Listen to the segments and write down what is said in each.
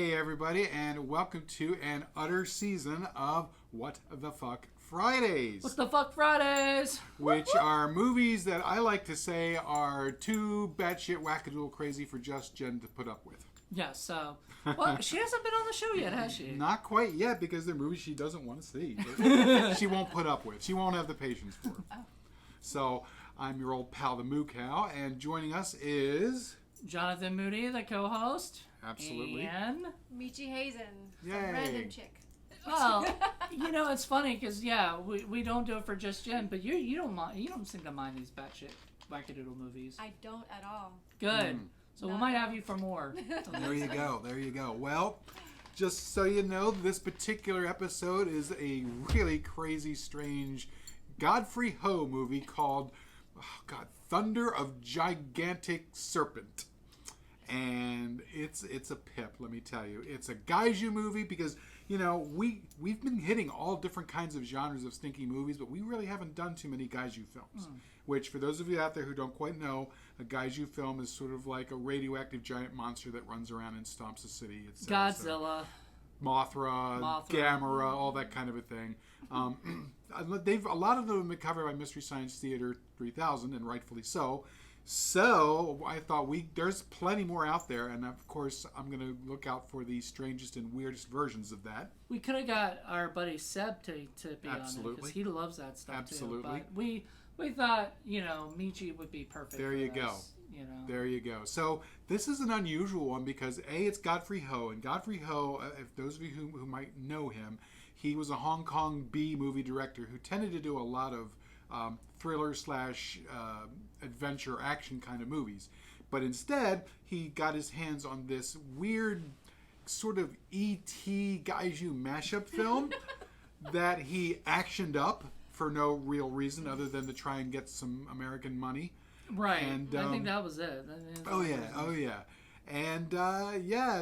Hey everybody, and welcome to an utter season of What the Fuck Fridays. What the Fuck Fridays? Which are movies that I like to say are too batshit whackadoodle crazy for just Jen to put up with. Yes, so... Well, she hasn't been on the show yet, has she? Not quite yet, because they're movies she doesn't want to see. She won't put up with. She won't have the patience for. Oh. So, I'm your old pal, the Moo Cow, and joining us is... Jonathan Moody, the co-host. Absolutely. And... MeeChee Hazen. Yay. Some random chick. Well, you know, it's funny, because, yeah, we don't do it for just Jen, but you don't seem to mind these batshit wackadoodle movies. I don't at all. Good. So we might have you for more. There you go. There you go. Well, just so you know, this particular episode is a really crazy, strange Godfrey Ho movie called, Thunder of Gigantic Serpent. And it's a pip, let me tell you. It's a gaiju movie because, you know, we've been hitting all different kinds of genres of stinky movies, but we really haven't done too many gaiju films. Which, for those of you out there who don't quite know, a gaiju film is sort of like a radioactive giant monster that runs around and stomps a city. It's Godzilla. Mothra, Gamera, all that kind of a thing. A lot of them have been covered by Mystery Science Theater 3000, and rightfully so. So I thought there's plenty more out there, and of course I'm going to look out for the strangest and weirdest versions of that. We could have got our buddy Seb to be on it, because he loves that stuff Absolutely. too. But we thought, you know, MeeChee would be perfect. There you go. You know. There you go. So this is an unusual one because it's Godfrey Ho, and Godfrey Ho, if those of you who might know him, he was a Hong Kong B movie director who tended to do a lot of thriller / adventure action kind of movies. But instead, he got his hands on this weird sort of E.T. gaiju mashup film that he actioned up for no real reason other than to try and get some American money. Right. And, I think that was it. Oh yeah. And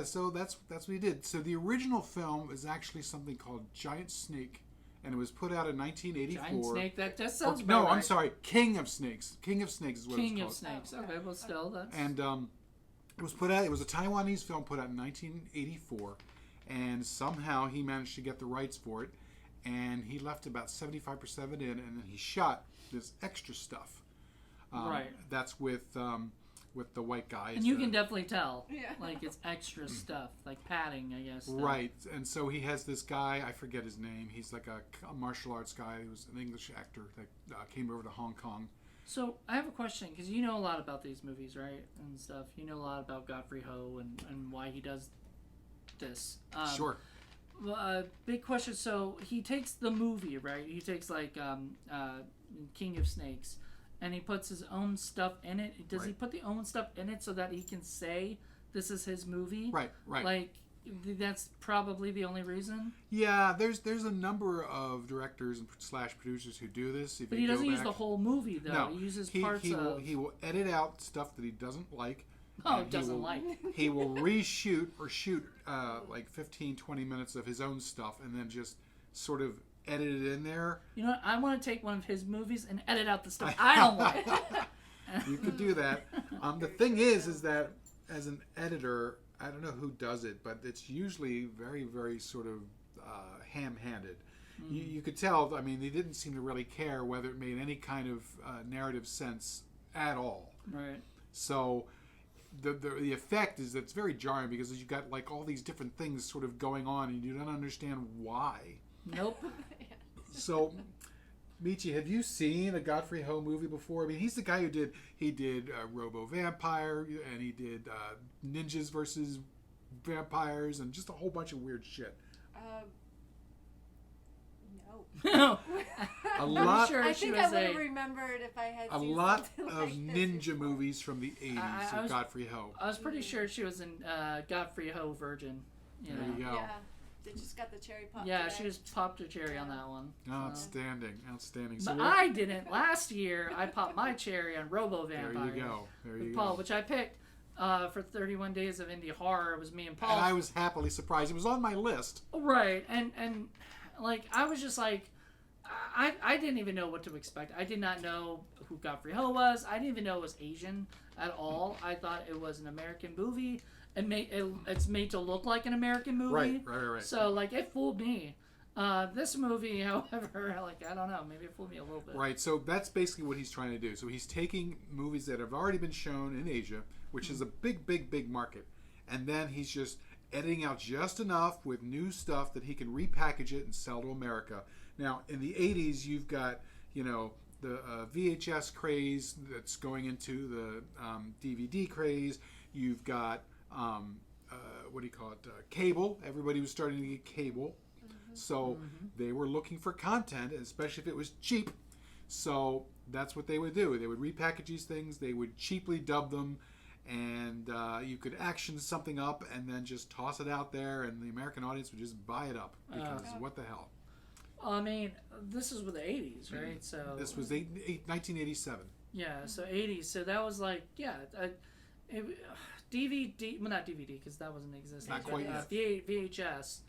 so that's what he did. So the original film is actually something called Giant Snake, and it was put out in 1984. Giant Snake, that just sounds No, right. I'm sorry, King of Snakes. King of Snakes is what King it's called. of Snakes. Okay, well still that's... And it was put out. It was a Taiwanese film put out in 1984, and somehow he managed to get the rights for it, and he left about 75% of it in, and then he shot this extra stuff. Right. That's with the white guy. And you can definitely tell. Yeah. Like, it's extra stuff. Like padding, I guess. Stuff. Right. And so he has this guy, I forget his name. He's like a martial arts guy. He was an English actor that came over to Hong Kong. So, I have a question, because you know a lot about these movies, right? And stuff. You know a lot about Godfrey Ho and why he does this. Sure. Big question. So, he takes the movie, right? He takes, like, King of Snakes, and he puts his own stuff in it. Does he put the own stuff in it so that he can say this is his movie? Right. Like, that's probably the only reason? Yeah, there's a number of directors and / producers who do this. But he doesn't use the whole movie, though. No, he uses parts of... He will edit out stuff that he doesn't like. He will reshoot or shoot like 15, 20 minutes of his own stuff and then just sort of edit it in there. You know what? I want to take one of his movies and edit out the stuff I don't like. You could do that. The thing is that as an editor, I don't know who does it, but it's usually very, very sort of ham-handed. You could tell, I mean, they didn't seem to really care whether it made any kind of narrative sense at all. Right. So the effect is that it's very jarring because you've got like all these different things sort of going on and you don't understand why. Nope. So, MeeChee, have you seen a Godfrey Ho movie before? I mean, he's the guy who did Robo Vampire, and he did Ninjas versus Vampires, and just a whole bunch of weird shit. No. A lot. Sure I think I would have remembered if I had a seen lot something of like ninja this movies from the 80s of Godfrey Ho. I was pretty sure she was in Godfrey Ho Virgin. There you go. Yeah. They just got the cherry pop. Yeah, today. she just popped a cherry on that one. Outstanding. But I didn't. Last year, I popped my cherry on Robo Vampire. There you go. Paul, which I picked for 31 Days of Indie Horror. It was me and Paul. And I was happily surprised. It was on my list. Right. And like, I was just like, I didn't even know what to expect. I did not know who Godfrey Ho was. I didn't even know it was Asian at all. I thought it was an American movie. it's made to look like an American movie. Right. So like it fooled me. This movie, however, like I don't know, maybe it fooled me a little bit. Right, so that's basically what he's trying to do. So he's taking movies that have already been shown in Asia, which is a big market, and then he's just editing out just enough with new stuff that he can repackage it and sell to America. Now, in the 80s, you've got, the VHS craze that's going into the DVD craze. You've got, cable. Everybody was starting to get cable. So they were looking for content, especially if it was cheap. So that's what they would do. They would repackage these things. They would cheaply dub them. And you could action something up and then just toss it out there. And the American audience would just buy it up. Because what the hell? I mean, this is with the 80s, right? So this was 1987. Yeah, so 80s. So that was like, DVD, well, not DVD because that wasn't existing. Not quite yet. VHS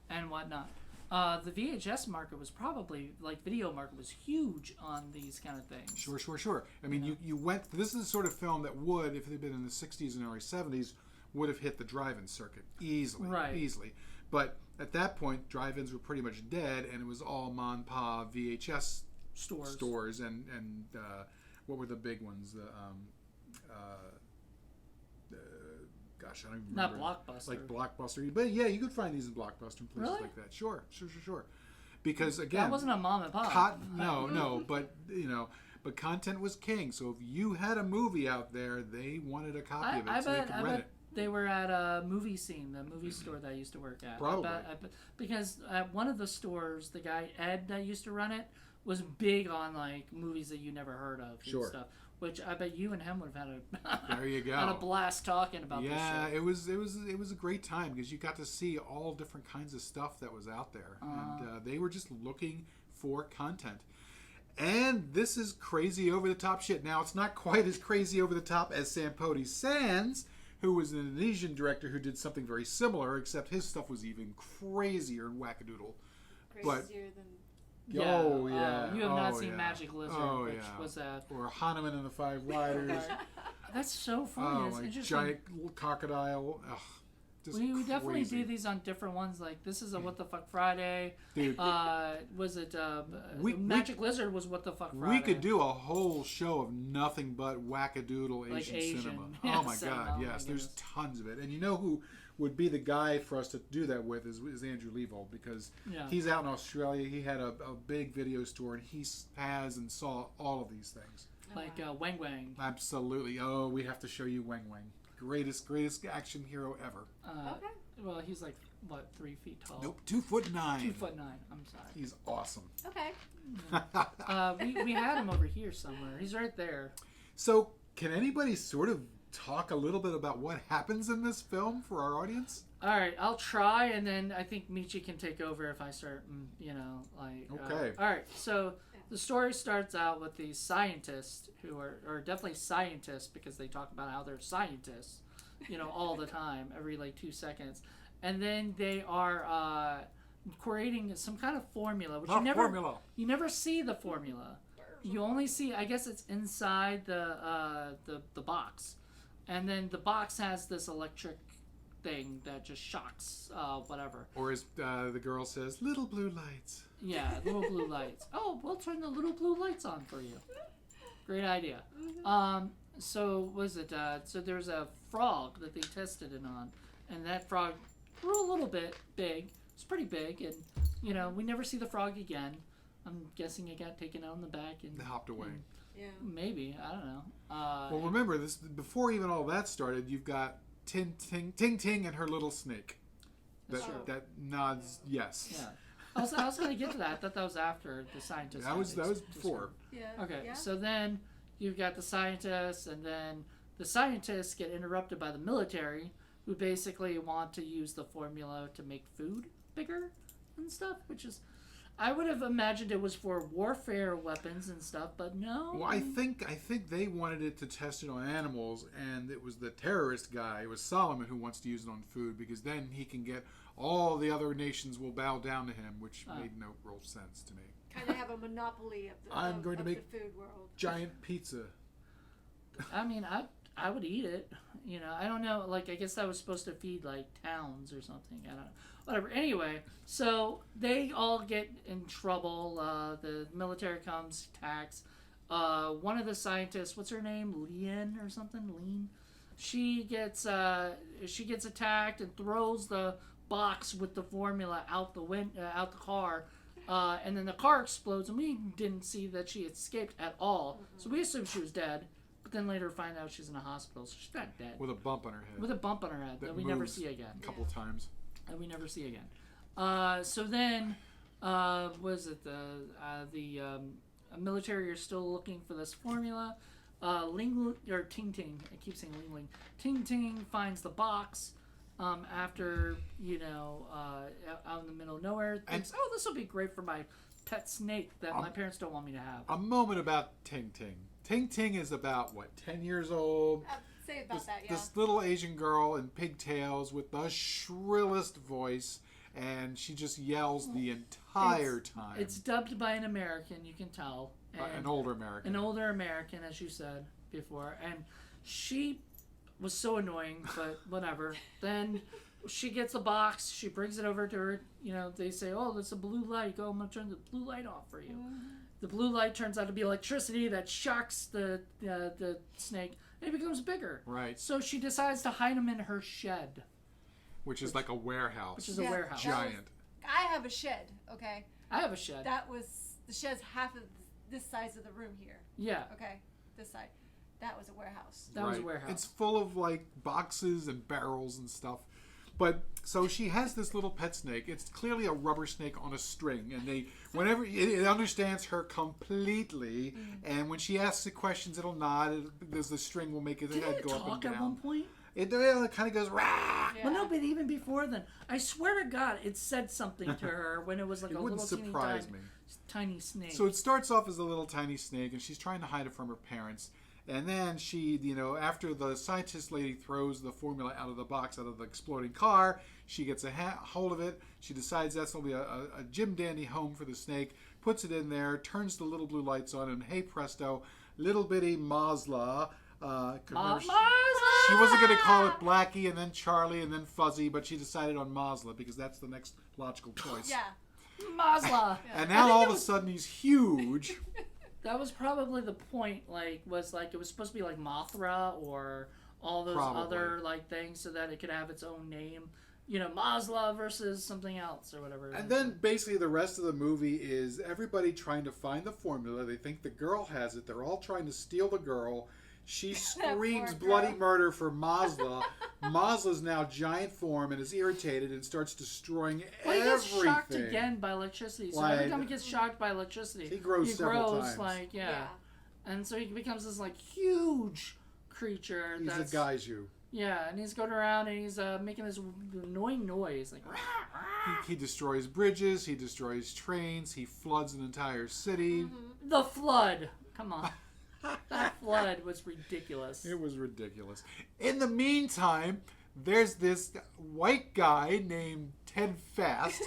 and whatnot. The VHS market was probably, like, video market was huge on these kind of things. Sure. I mean, you went, this is the sort of film that would, if it had been in the 60s and early 70s, would have hit the drive-in circuit easily. Right. Easily. But at that point, drive-ins were pretty much dead, and it was all ma-and-pa VHS stores and what were the big ones? Gosh, I don't even remember. Not Blockbuster. Like Blockbuster. But yeah, you could find these in Blockbuster and places like that. Sure. Because again, that wasn't a mom and pop. No, but but content was king. So if you had a movie out there, they wanted a copy of it so they could rent it. They were at a movie scene, the movie store that I used to work at. Probably. Because at one of the stores, the guy Ed that used to run it was big on like movies that you never heard of and stuff. Which I bet you and him would have had there you go. had a blast talking about this shit. Yeah, it was a great time because you got to see all different kinds of stuff that was out there, and they were just looking for content. And this is crazy over the top shit. Now it's not quite as crazy over the top as Sampodi Sands, who was an Indonesian director who did something very similar, except his stuff was even crazier and whackadoodle. Crazier than. You have not seen Magic Lizard, which was that. Or Hanuman and the Five Riders. That's so funny. Oh, like giant crocodile. Ugh, we definitely do these on different ones. Like this is a What the Fuck Friday. Dude, was it Magic Lizard was What the Fuck Friday? We could do a whole show of nothing but whackadoodle Asian cinema. Yeah, oh my god, yes, there's tons of it. And you know who would be the guy for us to do that with is Andrew Leavold, because he's out in Australia. He had a big video store, and he has and saw all of these things. Like Wang Wang. Absolutely. Oh, we have to show you Wang Wang. Greatest action hero ever. Okay. Well, he's like, what, 3 feet tall? Nope, 2'9". 2'9". I'm sorry. He's awesome. Okay. We had him over here somewhere. He's right there. So, can anybody sort of talk a little bit about what happens in this film for our audience? All right, I'll try, and then I think MeeChee can take over if I start, Okay. All right, so the story starts out with these scientists who are definitely scientists because they talk about how they're scientists, all the time, every like 2 seconds. And then they are creating some kind of formula, which you never see the formula. You only see, I guess it's inside the box. And then the box has this electric thing that just shocks whatever. Or as the girl says, little blue lights. Yeah, little blue lights. Oh, we'll turn the little blue lights on for you. Great idea. So was it? So there's a frog that they tested it on, and that frog grew a little bit big. It's pretty big, and we never see the frog again. I'm guessing it got taken out in the back and hopped away. Yeah. Maybe, I don't know. Well, remember this. Before even all that started, you've got Ting Ting and her little snake. That nods yes. Yeah. I was going to get to that. I thought that was after the scientists. That was before. Yeah. Okay. Yeah. So then you've got the scientists, and then the scientists get interrupted by the military, who basically want to use the formula to make food bigger and stuff, which is. I would have imagined it was for warfare weapons and stuff, but no. Well, I think they wanted it to test it on animals, and it was the terrorist guy. It was Solomon who wants to use it on food, because then he can get all the other nations will bow down to him, which made no real sense to me. Kind of have a monopoly of the, I'm going to make the food world. Giant pizza. I mean, I would eat it. You know, I don't know. Like, I guess that was supposed to feed like towns or something. I don't know. Whatever. Anyway, so they all get in trouble. The military comes, attacks. One of the scientists, what's her name? Lean or something? Lean. She gets attacked and throws the box with the formula out the car. And then the car explodes, and we didn't see that she escaped at all. So we assumed she was dead. But then later find out she's in a hosptal, so she's not dead. With a bump on her head. With a bump on her head that we never see again. A couple times. And we never see again. So then, was it the military are still looking for this formula. Ting Ting, I keep saying Ling Ling. Ting Ting finds the box after, out in the middle of nowhere. Thinks, this will be great for my pet snake that my parents don't want me to have. A moment about Ting Ting. Ting Ting is about, 10 years old? I'd say about that, yeah. This little Asian girl in pigtails with the shrillest voice, and she just yells the entire time. It's dubbed by an American, you can tell. An older American. An older American, as you said before. And she was so annoying, but whatever. Then she gets the box. She brings it over to her. They say, that's a blue light. Go, I'm going to turn the blue light off for you. Mm-hmm. The blue light turns out to be electricity that shocks the snake. And it becomes bigger. Right. So she decides to hide him in her shed. Which is like a warehouse. Which is a warehouse. Giant. I have a shed, okay? I have a shed. The shed's half of this size of the room here. Yeah. Okay, this side. That was a warehouse. That was a warehouse. It's full of boxes and barrels and stuff. But so she has this little pet snake. It's clearly a rubber snake on a string, and whenever it understands her completely, and when she asks it questions, it'll nod. The string will make its head go up and down. Did it talk at one point? It kind of goes rah. Yeah. Well, no, but even before then, I swear to God, it said something to her when it was like it a wouldn't little surprise me. Tiny snake. So it starts off as a little tiny snake, and she's trying to hide it from her parents. And then she, after the scientist lady throws the formula out of the box, out of the exploding car, she gets a hold of it. She decides that's going to be a Jim Dandy home for the snake, puts it in there, turns the little blue lights on, and hey presto, little bitty Mazla. She wasn't going to call it Blackie and then Charlie and then Fuzzy, but she decided on Mazla because that's the next logical choice. Yeah. Mazla. And now all of a sudden he's huge. That was probably the point, it was supposed to be like Mothra or all those other things so that it could have its own name. Mazla versus something else or whatever. And then basically the rest of the movie is everybody trying to find the formula. They think the girl has it. They're all trying to steal the girl. She screams bloody murder for Mazla. Mazla's now giant form and is irritated and starts destroying everything. He gets shocked again by electricity. So every time he gets shocked by electricity, he grows several times. And so he becomes this huge creature. He's a gaiju. Yeah, and he's going around and he's making this annoying noise. He destroys bridges. He destroys trains. He floods an entire city. Mm-hmm. The flood. Come on. That flood was ridiculous. It was ridiculous. In the meantime, there's this white guy named Ted Fast,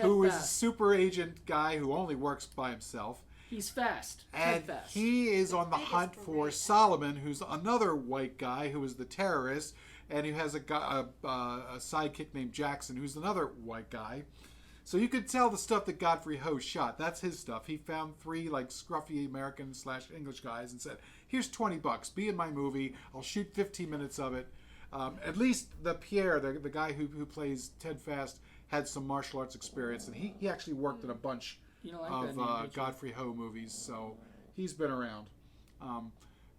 who is a super agent guy who only works by himself. He's fast. And Ted Fast. He is on the hunt for Solomon, who's another white guy who is the terrorist, and who has a sidekick named Jackson, who's another white guy. So you could tell the stuff that Godfrey Ho shot. That's his stuff. He found 3 scruffy American / English guys and said, "Here's $20. Be in my movie. I'll shoot 15 minutes of it." At least Pierre, the guy who plays Ted Fast, had some martial arts experience, and he actually worked in a bunch of Godfrey Ho movies, so he's been around.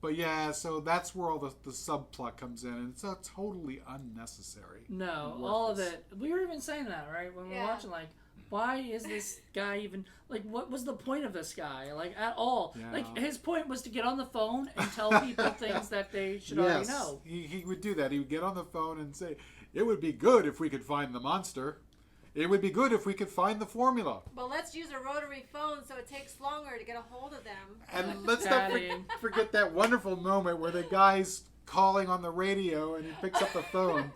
But yeah, so that's where all the subplot comes in, and it's totally unnecessary. No, all of it. We were even saying that, right? When we were watching, why is this guy even, what was the point of this guy, at all? Yeah. His point was to get on the phone and tell people things that they should already know. He would do that. He would get on the phone and say, "It would be good if we could find the monster. It would be good if we could find the formula." Well, let's use a rotary phone so it takes longer to get a hold of them. And let's not forget that wonderful moment where the guy's calling on the radio and he picks up the phone.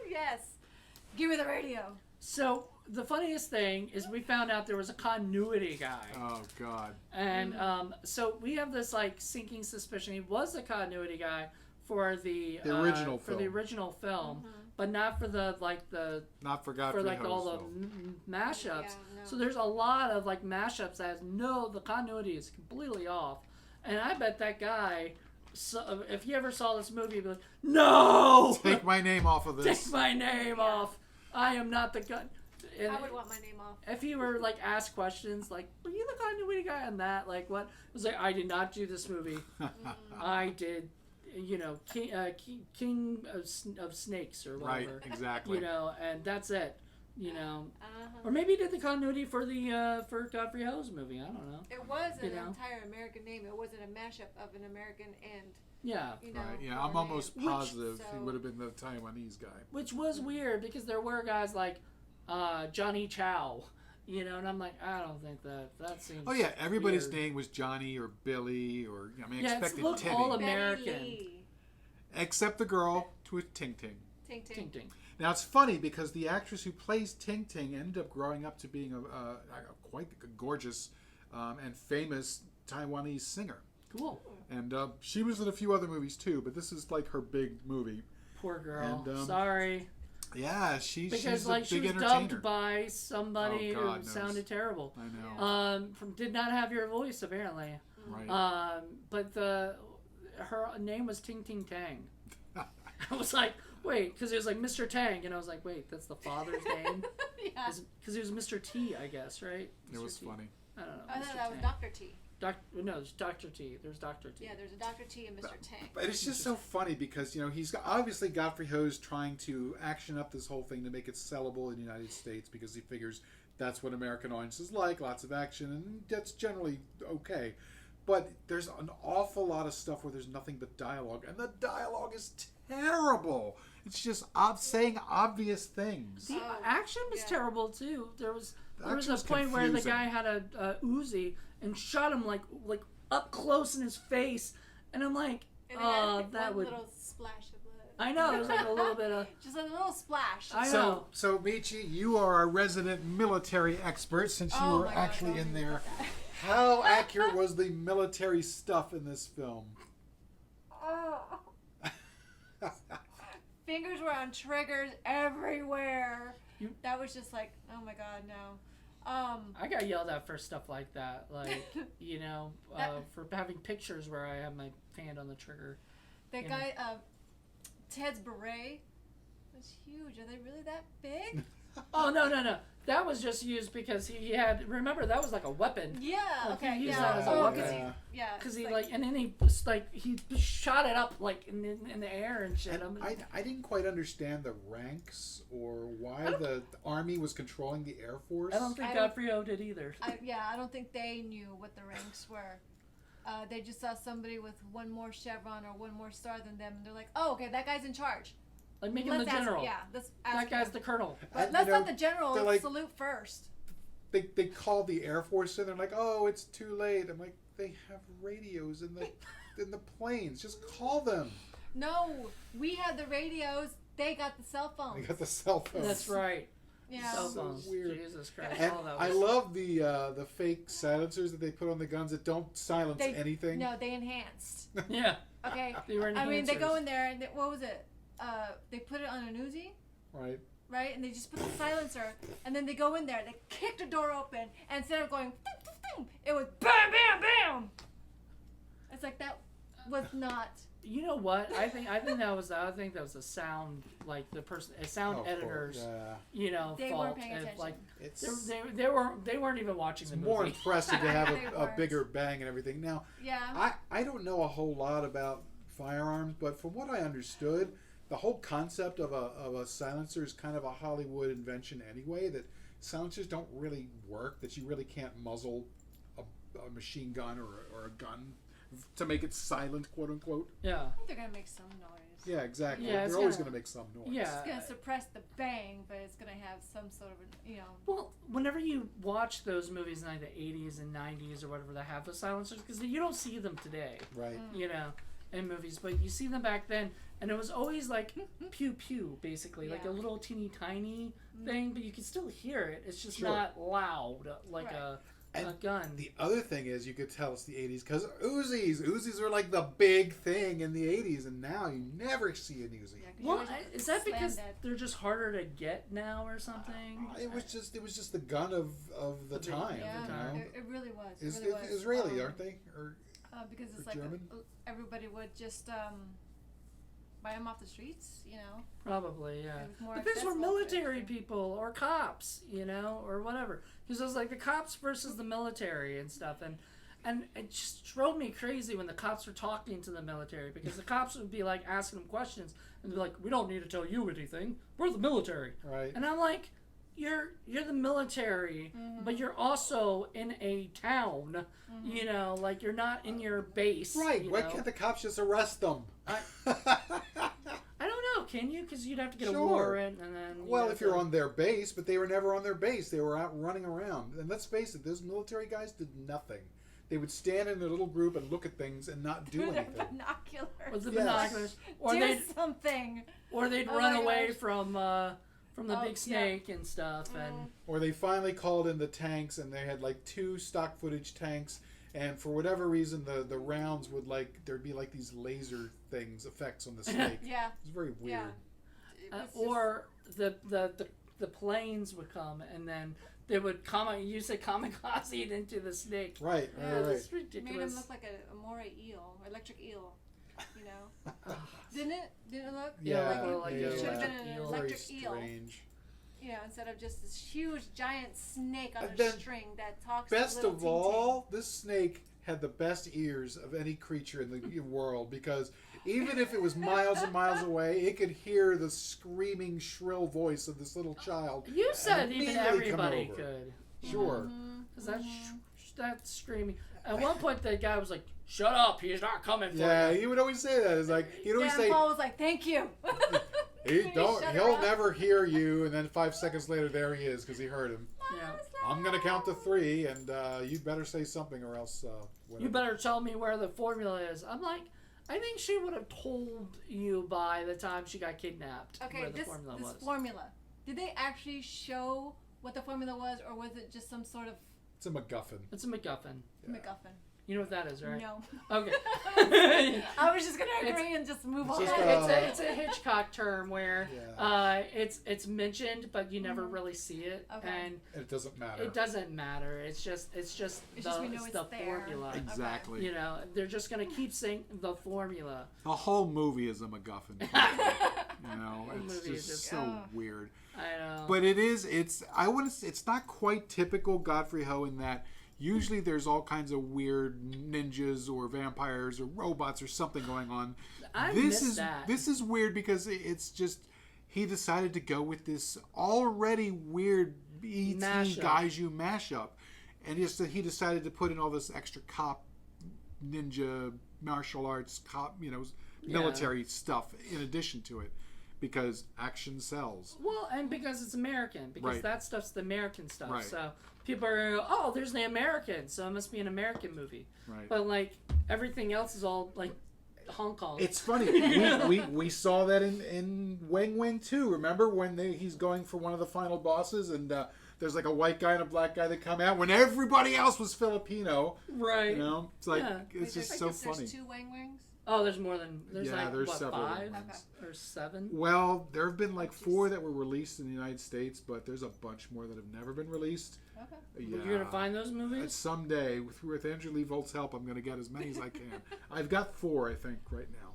Yes. Give me the radio. So the funniest thing is we found out there was a continuity guy. Oh, God. And so we have this sinking suspicion he was a continuity guy for the original for the film. original film, but not for the Not for Godfrey for like Ho's all the film. mashups. Yeah, no. So there's a lot of like mashups that has the continuity is completely off, and I bet that guy. So if he ever saw this movie, he'd be like, "No, Take my name off of this. take my name off. I am not the gun." And I would want my name off. if he were like asked questions like, "Were you the continuity guy on that?" Like what? It was like, "I did not do this movie. I did, King of Snakes or Right, whatever." exactly. And that's it. Or maybe he did the continuity for the for Godfrey Ho's movie. I don't know. It was an entire American name. It wasn't a mashup of an American and Yeah. Right, yeah, I'm almost positive he would have been the Taiwanese guy. Which was weird because there were guys like Johnny Chow, and I'm like, I don't think that seems. Oh yeah, everybody's weird. name was Johnny or Billy or Yeah, expected it looked Teddy, all American. except the girl with Ting Ting. Ting Ting. Ting Ting. Now it's funny because the actress who plays Ting Ting ended up growing up to being a quite gorgeous and famous Taiwanese singer, Cool. and she was in a few other movies too. But this is like her big movie. Poor girl. And, Sorry. Yeah, she's Because a like she big was entertainer. dubbed by somebody Oh, who God knows. sounded terrible. I know. Did not have your voice apparently. Right. But her name was Ting Ting Tang. I was like, wait, because it was like Mr. Tang, and I was like, wait, that's the father's name? Yeah. Because he was Mr. T, I guess, right? It Mr. was T. funny. I don't know. I Mr. thought that was Tang. Dr. T. No, it's Dr. T. There's Dr. T. Yeah, there's a Dr. T and Mr. Tang. But it's just so funny because he's obviously Godfrey Ho's trying to action up this whole thing to make it sellable in the United States because he figures that's what American audiences like, lots of action, and that's generally okay. But there's an awful lot of stuff where there's nothing but dialogue, and the dialogue is terrible. It's just saying obvious things. The action was terrible too. There was a action's point where the confusing. guy had a Uzi and shot him like up close in his face, and I'm like, And they had that one would. little splash of blood. I know, it was like a little bit of. Just a little splash. I know. So MeeChee, you are our resident military expert since you Oh were my God, actually tell in me there. about that. How accurate was the military stuff in this film? Oh. Fingers were on triggers everywhere. That was just like, oh my God, no. I got yelled at for stuff like that, like for having pictures where I have my hand on the trigger. That guy, Ted's beret was huge. Are they really that big? Oh no! That was just used because he had. Remember, that was like a weapon. Yeah. Like, Okay. he used Yeah. that as a Oh, weapon. Because he and then he shot it up like in the air and shit. And I didn't quite understand the ranks or why the army was controlling the Air Force. I don't think Godfrey O did either. I don't think they knew what the ranks were. They just saw somebody with one more chevron or one more star than them, and they're like, "Oh, okay, that guy's in charge." Like make him the general. Let's ask That guy's him. the colonel. But let's let the general they're like- salute first. They called the Air Force and they're like, "Oh, it's too late." I'm like, they have radios in the planes. Just call them. No, we had the radios. They got the cell phones. They got the cell phones. That's right. Yeah. Cell So phones. weird. Jesus Christ. And All that I was- love the fake silencers that they put on the guns that don't silence anything. No, they enhanced. Yeah. Okay. They were I mean, they go enhancers. in there and what was it? They put it on an Uzi, Right. right? And they just put the silencer, and then they go in there. They kick the door open, and instead of going, ding, ding, ding, it was bam, bam, bam. It's like that was not. You know what? I think that was a sound like the person a sound Oh, editor's yeah. They fault. weren't paying If, attention. like It's they weren't even watching the movie. more impressive to have They a weren't. bigger bang and everything. Now, Yeah. I don't know a whole lot about firearms, but from what I understood, the whole concept of a silencer is kind of a Hollywood invention anyway, that silencers don't really work, that you really can't muzzle a machine gun or a gun to make it silent, quote unquote. Yeah. I think they're gonna make some noise. Yeah, exactly. Yeah, it's They're always gonna- going to make some noise. Yeah. It's gonna suppress the bang, but it's gonna have some sort of Well, whenever you watch those movies in like the 80s and 90s or whatever that have the silencers, because you don't see them today, Right. in movies, but you see them back then, and it was always like pew pew, basically, like a Yeah. little teeny tiny thing, but you can still hear it. It's just Sure. not loud, like Right. a gun. The other thing is, you could tell it's the 80s because Uzis were like the big thing in the 80s, and now you never see an Uzi. Yeah, 'cause you Well, always is that slam because that. they're just harder to get now or something? It was just the gun of the time. Yeah, You know? it really was. Is It really was. Israeli, aren't they? Or Because it's or like German? everybody would just buy them off the streets, you know. Probably, yeah. It was more But these were accessible to military everything. people or cops, you know, or whatever. Because it was like the cops versus the military and stuff. And it just drove me crazy when the cops were talking to the military, because the cops would be like asking them questions and be like, "We don't need to tell you anything. We're the military." right? And I'm like, you're the military, but you're also in a town, you know, like you're not in your base. Right. You Why know? can't the cops just arrest them? I don't know. Can you? Because you'd have to get Sure. a warrant, and then. Well, if you're on their base, but they were never on their base. They were out running around. And let's face it, those military guys did nothing. They would stand in a little group and look at things and not do Through their anything. binoculars. with the Yes. binoculars, or Do they'd something. Oh run my away gosh. from the Oh, big yeah. snake and stuff, and Or they finally called in the tanks, and they had like 2 stock footage tanks. And for whatever reason, the rounds would there'd be like these laser effects on the snake. Yeah. It's very weird. Yeah. It was just- or the planes would come, and then they would kamikaze it into the snake. Right, Yeah, right, right. It's It made him ridiculous. look like a moray eel, electric eel, you know. Didn't it look? Yeah, like well, like it a should have been electric an eel. Very electric eel, strange. you know, instead of just this huge giant snake on And a then, string that talks. Best to of little all, this snake had the best ears of any creature in the world, because even if it was miles and miles away, it could hear the screaming, shrill voice of this little child. You said and even immediately come everybody over. could. Sure. Because that's screaming. At one point, the guy was like, "Shut up! He's not coming for Yeah, you." he would always say that. It's like he'd always Dan say, Paul was like, "Thank you." He'll Shut her up. never hear you, and then 5 seconds later, there he is because he heard him. Yeah. I'm gonna count to 3, and you better say something, or else. You better tell me where the formula is. I'm like, I think she would have told you by the time she got kidnapped Okay, where the this formula was. formula. Did they actually show what the formula was, or was it just some sort of It's a MacGuffin. It's a MacGuffin. Yeah. MacGuffin? You know what that is, right? No. Okay. I was just gonna It's- agree and just move it's on. just, It's a Hitchcock term where Yeah. it's mentioned, but you never really see it, Okay. and It doesn't matter. it doesn't matter. It's just It's just we know it's the there. formula. Exactly. You know, they're just gonna keep saying the formula. The whole movie is a MacGuffin. You know, The it's movie is just just- so weird. I know. But it's not quite typical Godfrey Ho in that usually there's all kinds of weird ninjas or vampires or robots or something going on. I this miss is that. This is weird because it's just he decided to go with this already weird E.T. Mashup. Gaiju mashup, and just that he decided to put in all this extra cop, ninja, martial arts, cop, military stuff in addition to it, because action sells. Well, and because it's American, because Right. that stuff's the American stuff. Right. So people are gonna go, oh, there's the American, so it must be an American movie. Right. But like everything else is all like Hong Kong. It's funny. we saw that in Wang Wang too. Remember when he's going for one of the final bosses, and there's like a white guy and a black guy that come out when everybody else was Filipino. right. You know, it's like Yeah. it's just so funny. There's 2 Wang Wangs. Oh, there's more than there's Yeah, like there's what, several 5 ones. or 7. Well, there have been like 4 that were released in the United States, but there's a bunch more that have never been released. Okay. Yeah. You're gonna find those movies? Someday, with Andrew Lee Volt's help, I'm going to get as many as I can. I've got 4, I think, right now.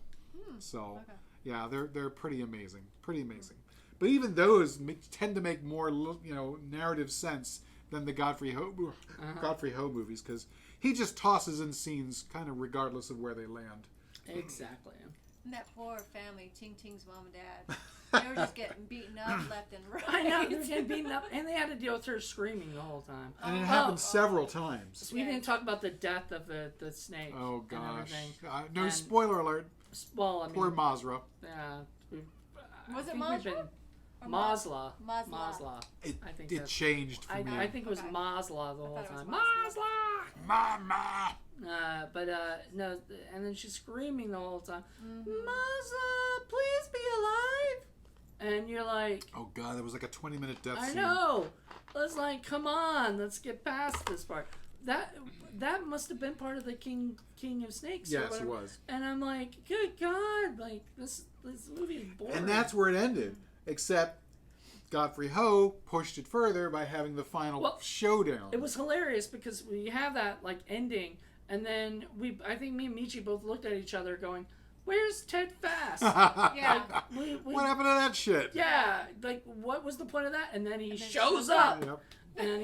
So, Okay. yeah, they're pretty amazing. Pretty amazing. But even those tend to make more, narrative sense than the Godfrey Ho movies, because he just tosses in scenes kind of regardless of where they land. Exactly. And that poor family, Ting Ting's mom and dad, they were just getting beaten up left and right. I know they're getting beaten up, and they had to deal with her screaming the whole time. And it happened several times. So we didn't talk about the death of the snake. Oh, And gosh. everything. No, And- spoiler alert. Well, I mean, Poor Mazra. yeah. Was it Mazla? Or Mazla. Mazla. Mazla. I think It that's- changed for me. I think it was Okay. Mazla the I whole thought it was time. Mazla. Mazla. Mama! But no, and then she's screaming the whole time, Mazla, please be alive. And you're like, Oh, God, that was like a 20-minute death I scene. know. It's like, come on, let's get past this part. that must have been part of the King of Snakes. Or Yes, it whatever. was. And I'm like, good God, like this movie is boring. And that's where it ended. Except Godfrey Ho pushed it further by having the final showdown. It was hilarious because we have that like ending, and then I think me and MeeChee both looked at each other going, "Where's Ted Fast?" Yeah. What happened to that shit? Yeah, like what was the point of that? And then he shows up. Yep. And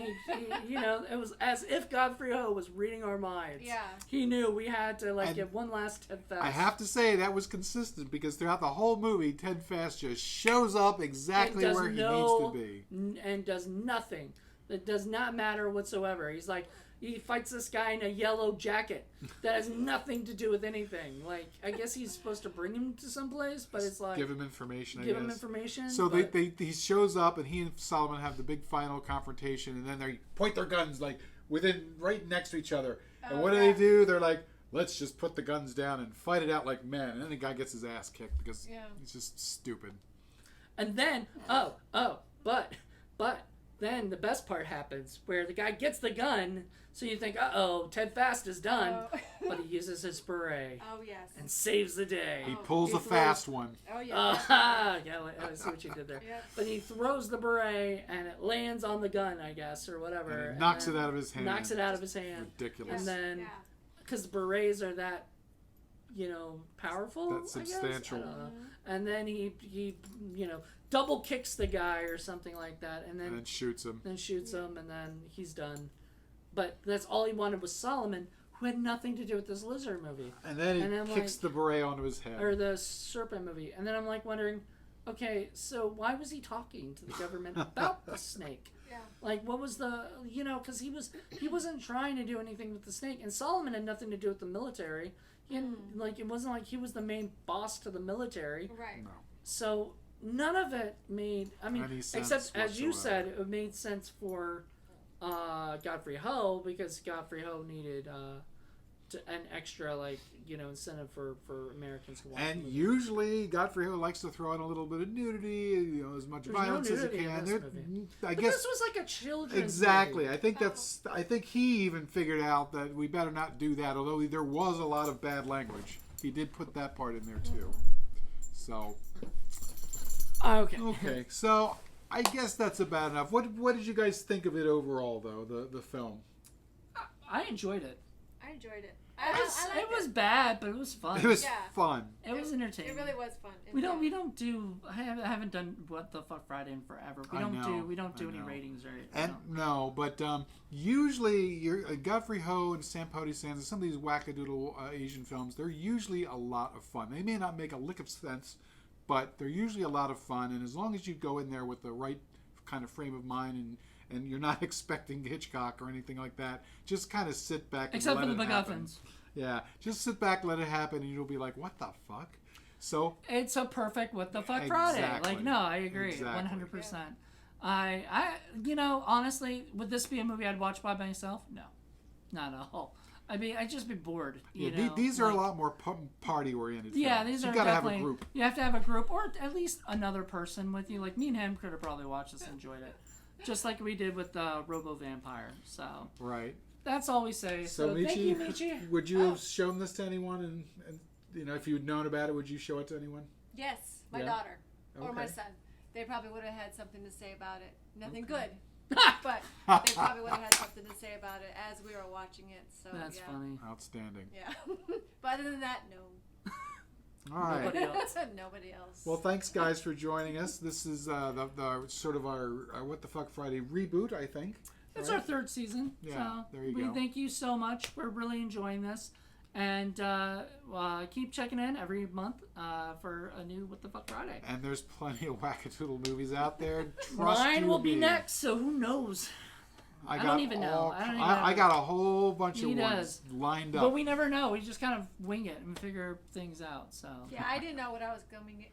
he, it was as if Godfrey Ho was reading our minds. Yeah. He knew we had to give one last Ted Fast. I have to say that was consistent because throughout the whole movie, Ted Fast just shows up exactly where he needs to be. And does nothing. That does not matter whatsoever. He's like, he fights this guy in a yellow jacket that has nothing to do with anything. Like, I guess he's supposed to bring him to someplace, but it's like... Give him information, I Give guess. him information. So he shows up, and he and Solomon have the big final confrontation, and then they point their guns, like, right next to each other. And what do? They're like, let's just put the guns down and fight it out like men. And then the guy gets his ass kicked because he's just stupid. And then, but then the best part happens, where the guy gets the gun, so you think, uh-oh, Ted Fast is done, but he uses his beret. Oh, yes. And saves the day. He pulls a fast one. Oh, yeah. Yeah, I see what you did there. Yep. But he throws the beret, and it lands on the gun, I guess, or whatever. And knocks it out of his hand. Knocks it out of his hand. Ridiculous. And then, because the berets are that, powerful, That's substantial. I guess? I don't know. And then he double kicks the guy or something like that, and then shoots him. and then he's done. But that's all he wanted was Solomon, who had nothing to do with this lizard movie. And then he kicks the beret onto his head. Or the serpent movie. And then I'm like wondering, okay, so why was he talking to the government about the snake? Yeah. Like, what was the, because he wasn't trying to do anything with the snake. And Solomon had nothing to do with the military. He hadn't, it wasn't like he was the main boss to the military. Right. No. So none of it made, Any sense except as you whatsoever. said, it made sense for Godfrey Ho, because Godfrey Ho needed an extra incentive for Americans to watch. And the movie. usually Godfrey Ho likes to throw in a little bit of nudity, as much There's violence no as he nudity in can. this movie. I But guess this was like a children's exactly. movie. I think he even figured out that we better not do that. Although there was a lot of bad language, he did put that part in there too. So okay. So I guess that's about enough. What did you guys think of it overall, though? The film. I enjoyed it. I enjoyed it. It was bad, but it was fun. It was fun. It was entertaining. It really was fun. We don't do. I haven't done What the Fuck Friday in forever. We don't do any ratings or anything. But usually Godfrey Ho and Sam Pody Sands and some of these whackadoodle Asian films, they're usually a lot of fun. They may not make a lick of sense, but they're usually a lot of fun. And as long as you go in there with the right kind of frame of mind and you're not expecting Hitchcock or anything like that, just kind of sit back and Except let for the it happen. MacGuffins. Yeah, just sit back, let it happen, and you'll be like, what the fuck? So it's a perfect What the Fuck Friday. Exactly. No, I agree, Exactly. 100%. I honestly, would this be a movie I'd watch by myself? No, not at all. I mean, I'd just be bored. These are a lot more party oriented. Yeah, these are you gotta definitely. have a group. You have to have a group, or at least another person with you. Like me and him could have probably watched this and enjoyed it, just like we did with Robo Vampire. So Right. That's all we say. So thank you, MeeChee. Would you have shown this to anyone? And if you'd known about it, would you show it to anyone? Yes, my Yeah. daughter or my Okay. son. They probably would have had something to say about it. Nothing good, Ah! but they probably would have had something to say about it as we were watching it. So That's funny. Outstanding. Yeah. But other than that, no. All right. Nobody else. Nobody else. Well, thanks guys for joining us. This is the sort of our What the Fuck Friday reboot, I think. It's Right? our third season. Yeah, So there you we go. thank you so much. We're really enjoying this. And keep checking in every month for a new What the Fuck Friday. And there's plenty of wackadoodle movies out there. Trust Mine you will be me. next, so who knows? I don't even know. I got a whole bunch He of does. ones lined up. But we never know. We just kind of wing it and figure things out. So Yeah, I didn't know what I was coming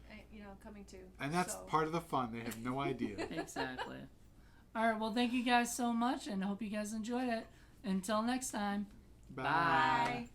to. And that's so. part of the fun. They have no idea. exactly. All right. Well, thank you guys so much, and I hope you guys enjoyed it. Until next time. Bye. Bye.